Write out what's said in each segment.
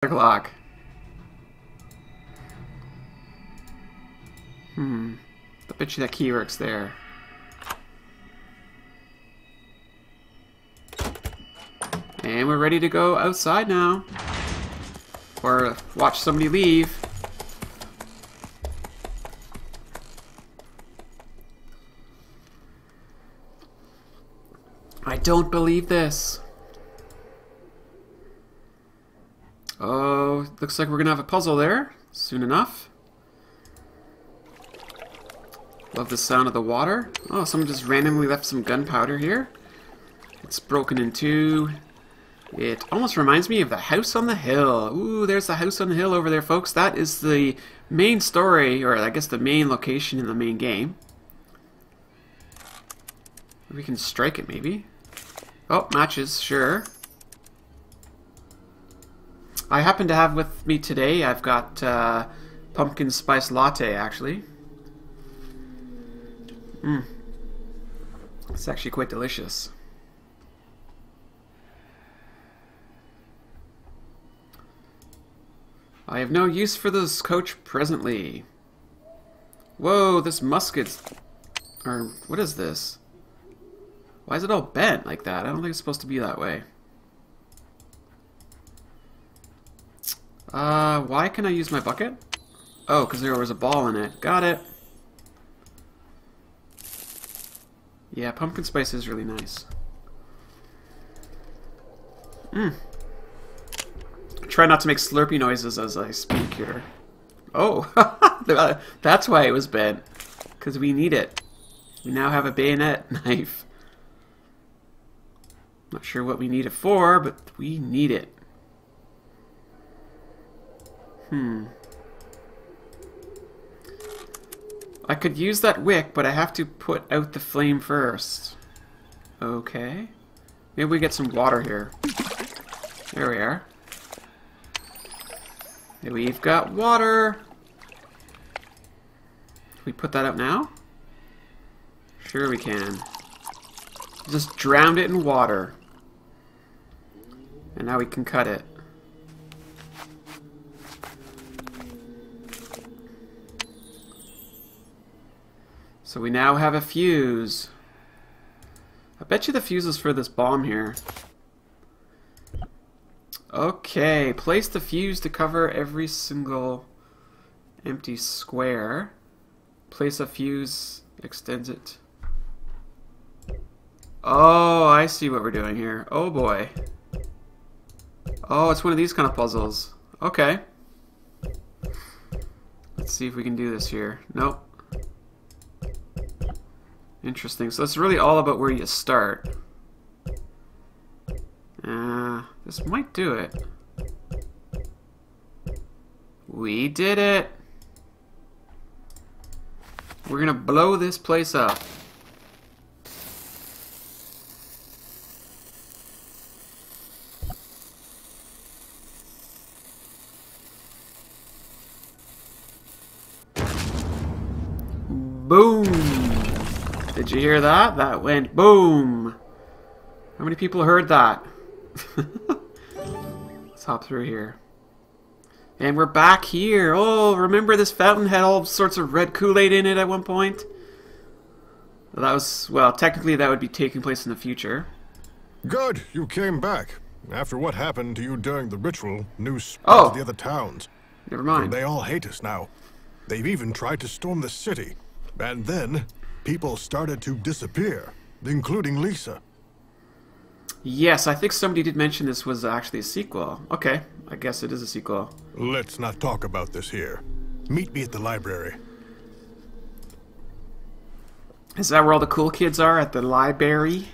O'clock. I bet you that key works there. And we're ready to go outside now. Or watch somebody leave. I don't believe this. Oh, looks like we're gonna have a puzzle there soon enough. Love the sound of the water. Oh, someone just randomly left some gunpowder here. It's broken in two. It almost reminds me of the house on the hill. Ooh, there's the house on the hill over there, folks. That is the main story, or I guess the main location in the main game. We can strike it, maybe. Oh, matches, sure. I happen to have with me today, I've got pumpkin spice latte, actually. It's actually quite delicious. I have no use for this coach presently. Whoa, this musket's... Or, what is this? Why is it all bent like that? I don't think it's supposed to be that way. Why can I use my bucket? Oh, because there was a ball in it. Got it. Yeah, pumpkin spice is really nice. Try not to make slurpy noises as I speak here. Oh, that's why it was bent. Because we need it. We now have a bayonet knife. Not sure what we need it for, but we need it. I could use that wick, but I have to put out the flame first. Okay. Maybe we get some water here. There we are. We've got water. Can we put that out now? Sure we can. Just drowned it in water. And now we can cut it. So we now have a fuse. I bet you the fuse is for this bomb here. Okay, place the fuse to cover every single empty square. Place a fuse, extends it. Oh, I see what we're doing here. Oh boy. Oh, it's one of these kind of puzzles. Okay. Let's see if we can do this here. Nope. Interesting. So it's really all about where you start. This might do it. We did it! We're gonna blow this place up. Boom! Did you hear that? That went boom! How many people heard that? Let's hop through here. And we're back here. Oh, remember this fountain had all sorts of red Kool-Aid in it at one point? Well, that was, well, technically that would be taking place in the future. Good, you came back. After what happened to you during the ritual, news spread to the other towns. Never mind. They all hate us now. They've even tried to storm the city. And then, people started to disappear, including Lisa. Yes, I think somebody did mention this was actually a sequel. Okay, I guess it is a sequel. Let's not talk about this here. Meet me at the library. Is that where all the cool kids are? At the library?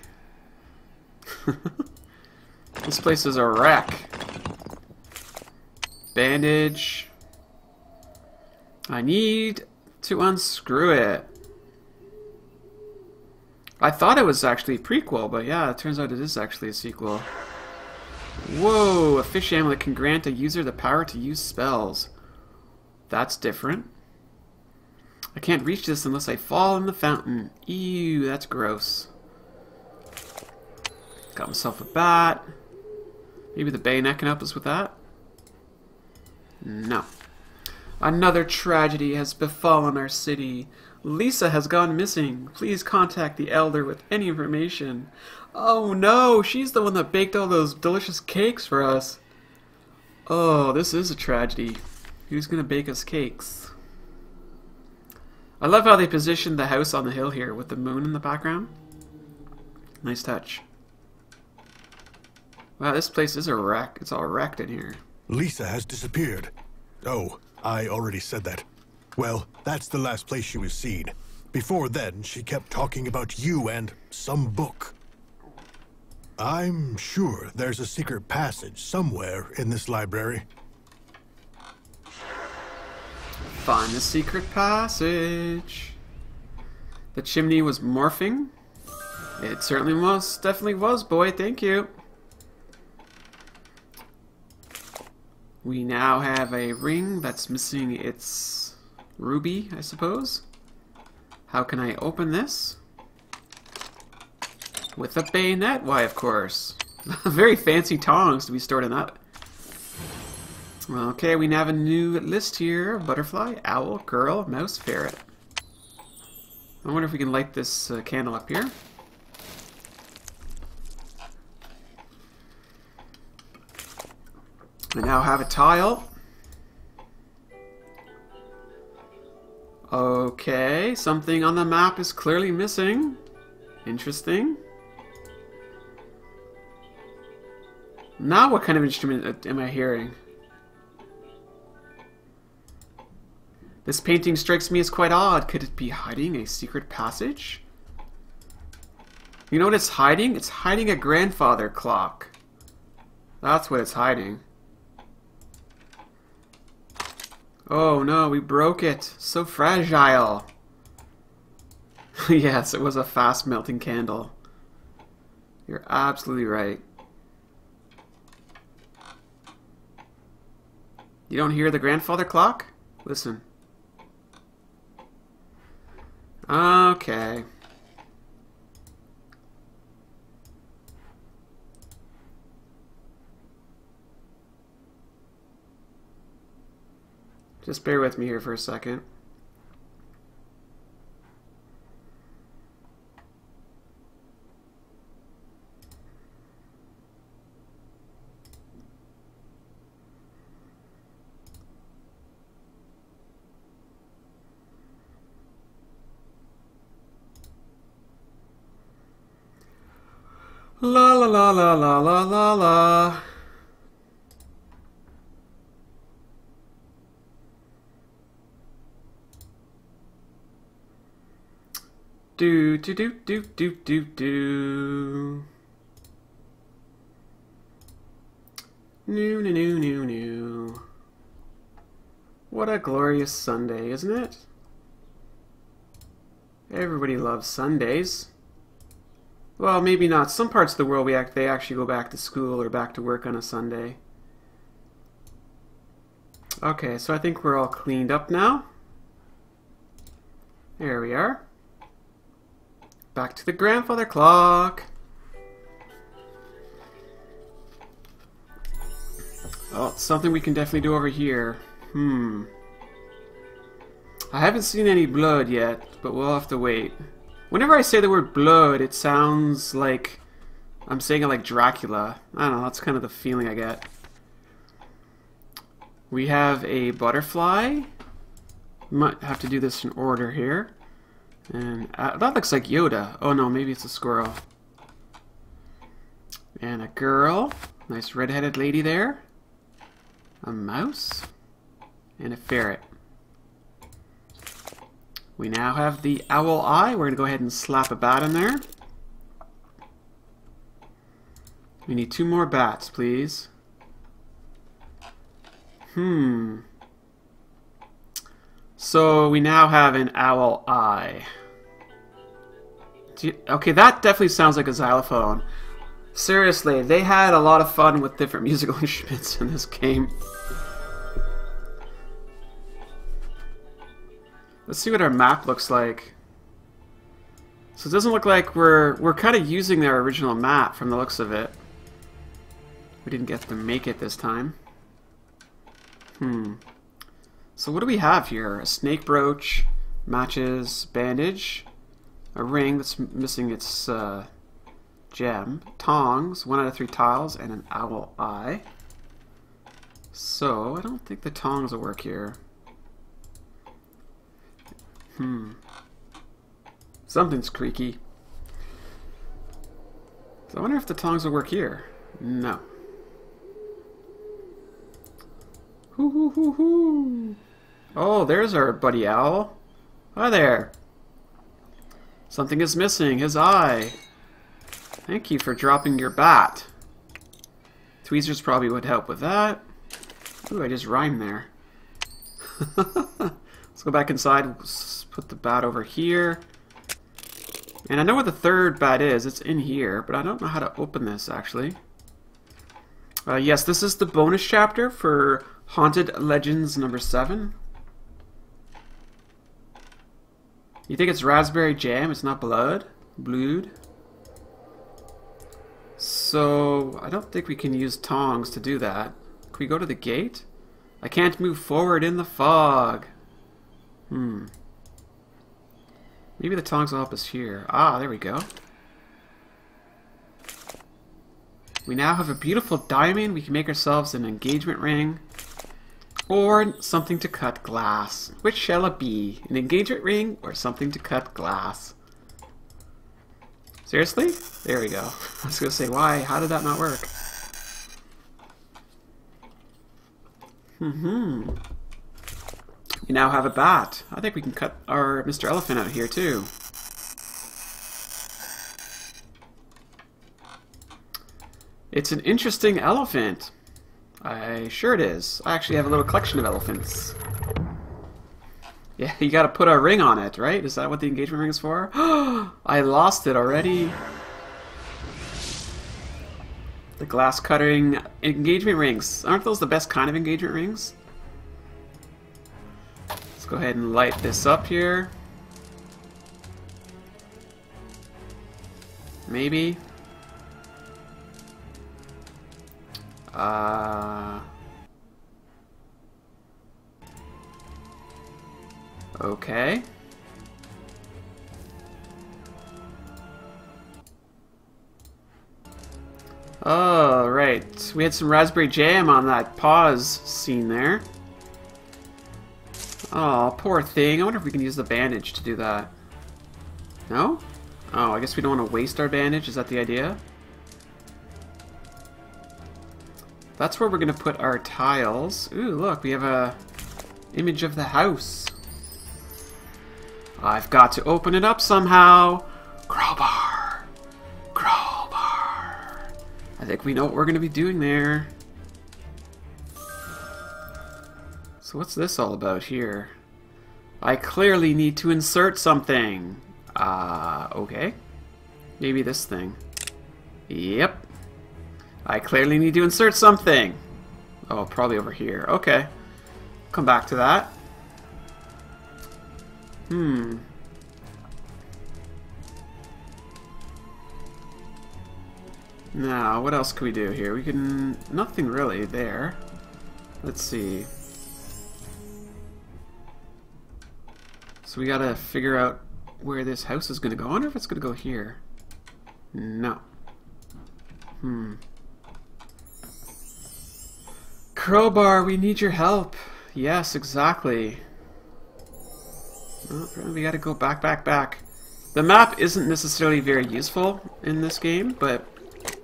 This place is a wreck. Bandage. I need to unscrew it. I thought it was actually a prequel, but yeah, it turns out it is actually a sequel. Whoa, a fish amulet can grant a user the power to use spells. That's different. I can't reach this unless I fall in the fountain. Ew, that's gross. Got myself a bat. Maybe the bayonet can help us with that. No. Another tragedy has befallen our city. Lisa has gone missing. Please contact the Elder with any information. Oh no, she's the one that baked all those delicious cakes for us. Oh, this is a tragedy. Who's gonna bake us cakes? I love how they positioned the house on the hill here with the moon in the background. Nice touch. Wow, this place is a wreck. It's all wrecked in here. Lisa has disappeared. Oh, I already said that. Well, that's the last place she was seen. Before then, she kept talking about you and some book. I'm sure there's a secret passage somewhere in this library. Find the secret passage. The chimney was morphing. It certainly was. Definitely was, boy. Thank you. We now have a ring that's missing its ruby, I suppose. How can I open this? With a bayonet? Why, of course. Very fancy tongs to be stored in that. Okay, we now have a new list here. Butterfly, owl, girl, mouse, ferret. I wonder if we can light this candle up here. We now have a tile. Okay, something on the map is clearly missing. Interesting. Now what kind of instrument am I hearing? This painting strikes me as quite odd. Could it be hiding a secret passage? You know what it's hiding? It's hiding a grandfather clock. That's what it's hiding. Oh no, we broke it. So fragile. Yes, it was a fast melting candle. You're absolutely right. You don't hear the grandfather clock? Listen. Okay. Just bear with me here for a second. La la la la la la la la. Do do do do do do do. New new new new new. What a glorious Sunday, isn't it? Everybody loves Sundays. Well, maybe not. Some parts of the world they actually go back to school or back to work on a Sunday. Okay, so I think we're all cleaned up now. There we are. Back to the grandfather clock. Oh, something we can definitely do over here. I haven't seen any blood yet, but we'll have to wait. Whenever I say the word blood, it sounds like I'm saying it like Dracula. I don't know, that's kind of the feeling I get. We have a butterfly. Might have to do this in order here. And that looks like Yoda. Oh no, maybe it's a squirrel. And a girl. Nice red-headed lady there. A mouse. And a ferret. We now have the owl eye. We're going to go ahead and slap a bat in there. We need 2 more bats, please. So we now have an owl eye. Okay, that definitely sounds like a xylophone. Seriously, they had a lot of fun with different musical instruments in this game. Let's see what our map looks like. So it doesn't look like we're kind of using their original map from the looks of it. We didn't get to make it this time. So what do we have here? A snake brooch, matches, bandage, a ring that's missing its gem, tongs, 1 out of 3 tiles, and an owl eye. So I don't think the tongs will work here. Something's creaky. So I wonder if the tongs will work here. No. Hoo hoo hoo hoo. Oh, there's our buddy owl. Hi there. Something is missing. His eye. Thank you for dropping your bat. Tweezers probably would help with that. Ooh, I just rhymed there. Let's go back inside. Let's put the bat over here. And I know where the third bat is. It's in here, but I don't know how to open this, actually. Yes, this is the bonus chapter for Haunted Legends number 7. You think it's raspberry jam? It's not blood? Blood? So, I don't think we can use tongs to do that. Can we go to the gate? I can't move forward in the fog. Maybe the tongs will help us here. Ah, there we go. We now have a beautiful diamond. We can make ourselves an engagement ring. Or something to cut glass. Which shall it be? An engagement ring or something to cut glass? Seriously? There we go. I was going to say, why? How did that not work? We now have a bat. I think we can cut our Mr. Elephant out here too. It's an interesting elephant. Sure it is. I actually have a little collection of elephants. Yeah, you gotta put a ring on it, right? Is that what the engagement ring is for? I lost it already. The glass cutting engagement rings. Aren't those the best kind of engagement rings? Let's go ahead and light this up here. Maybe. Okay. Oh, right. We had some raspberry jam on that pause scene there. Oh, poor thing. I wonder if we can use the bandage to do that. No? Oh, I guess we don't want to waste our bandage. Is that the idea? That's where we're going to put our tiles. Ooh, look, we have a image of the house. I've got to open it up somehow. Crowbar. Crowbar. I think we know what we're going to be doing there. So what's this all about here? I clearly need to insert something. Okay. Maybe this thing. Yep. I clearly need to insert something. Oh, probably over here. Okay. Come back to that. Now, what else can we do here? We can... Nothing really there. Let's see. So we gotta figure out where this house is gonna go. I wonder if it's gonna go here. No. Crowbar, we need your help. Yes, exactly. Oh, we gotta go back. The map isn't necessarily very useful in this game, but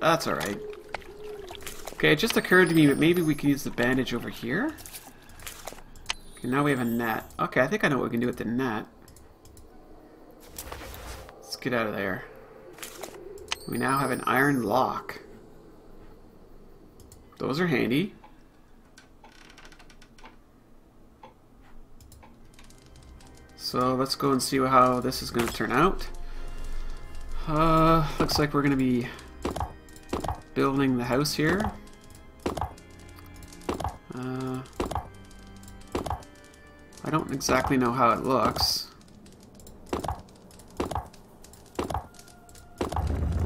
that's alright. Okay, it just occurred to me that maybe we can use the bandage over here. Okay, now we have a net. Okay, I think I know what we can do with the net. Let's get out of there. We now have an iron lock. Those are handy. So let's go and see how this is going to turn out. Looks like we're going to be building the house here. I don't exactly know how it looks.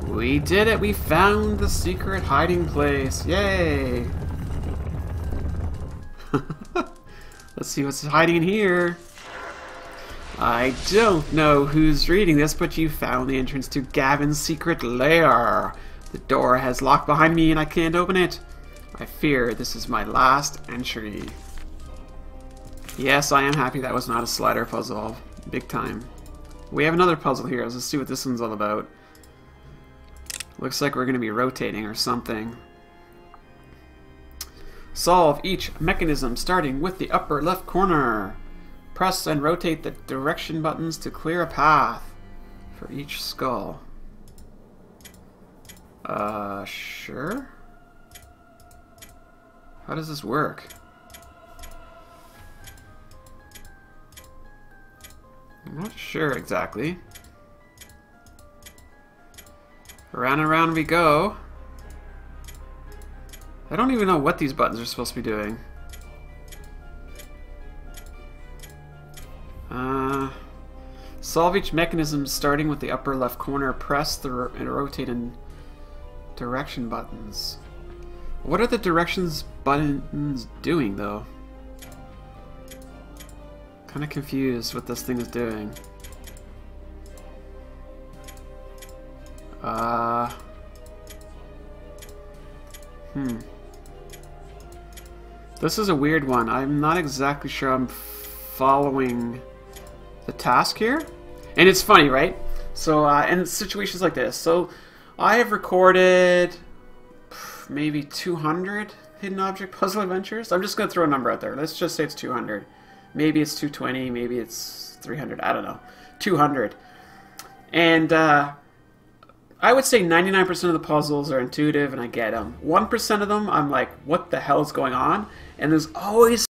We did it! We found the secret hiding place! Yay! Let's see what's hiding in here. I don't know who's reading this, but you found the entrance to Gavin's secret lair. The door has locked behind me and I can't open it. I fear this is my last entry. Yes, I am happy that was not a slider puzzle. Big time. We have another puzzle here. Let's see what this one's all about. Looks like we're going to be rotating or something. Solve each mechanism starting with the upper left corner. Press and rotate the direction buttons to clear a path for each skull. Sure? How does this work? I'm not sure exactly. Around and around we go. I don't even know what these buttons are supposed to be doing. Solve each mechanism starting with the upper left corner. Press and rotate and direction buttons. What are the directions buttons doing, though? Kind of confused what this thing is doing. This is a weird one. I'm not exactly sure I'm following the task here. And it's funny, right? So, in situations like this, so I have recorded maybe 200 hidden object puzzle adventures. I'm just going to throw a number out there. Let's just say it's 200. Maybe it's 220, maybe it's 300, I don't know. 200. And I would say 99% of the puzzles are intuitive and I get them. 1% of them, I'm like, what the hell is going on? And there's always